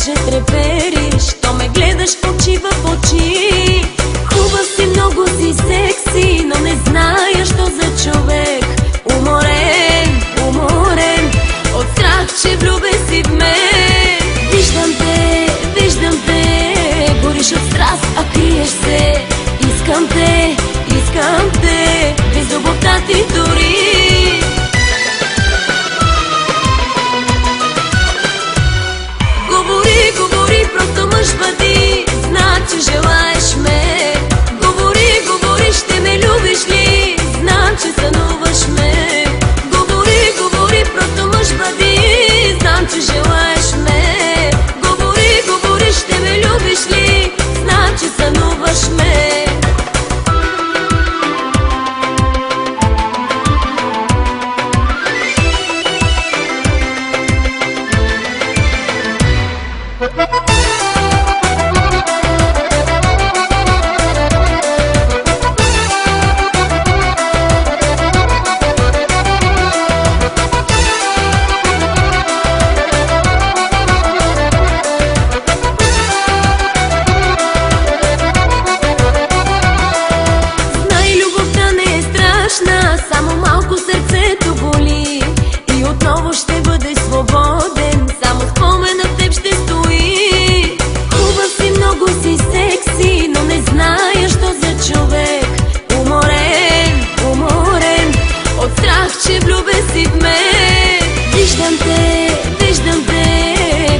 даже трепериш, то ме гледаш очи в очи. Хубав си, много си секси, но не зная що за човек. Уморен, уморен, от страх, че влюбен си в мен. Виждам те, гориш от страст, а криеш се. Искам те, без любовта ти дори. Говори, просто мъж бъди, значи желаеш ме. Говори, ще ме любиш ли, значи сънуваш ме. Говори, просто мъж бъди, значи желаеш ме. Говори, ще ме любиш ли, значи сънуваш ме. Само малко сърцето боли и отново ще бъдеш свободен. Само споменът теб ще стои. Хубав си, много си секси, но не зная що за човек. Уморен, от страх, че влюбен си в мен. Виждам те,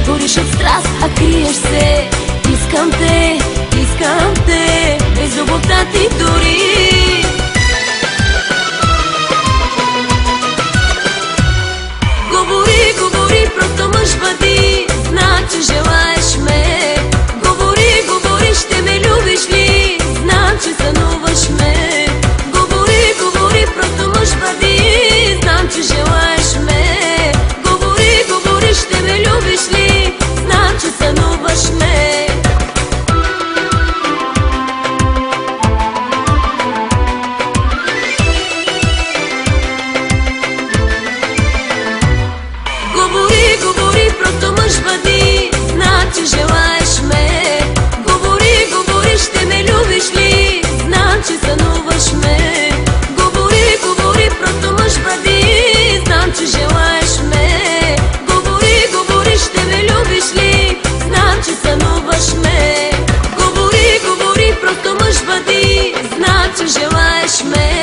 гориш от страст, а криеш се. Искам те, без любовта ти дори. Говори, просто мъж бъди, значи желаеш ме. Говори, ще ме любиш ли, значи сънуваш ме. Говори, просто мъж бъди, значи желаеш ме. Говори, ще ме любиш ли, значи сънуваш ме. Говори, просто мъж бъди, значи желаеш ме. Говори, ще ме любиш ли, значи сънуваш ме. Говори, просто мъж бъди, значи желаеш ме. Говори, ще ме любиш ли, значи сънуваш ме. Говори, просто мъж бъди, значи желаеш ме.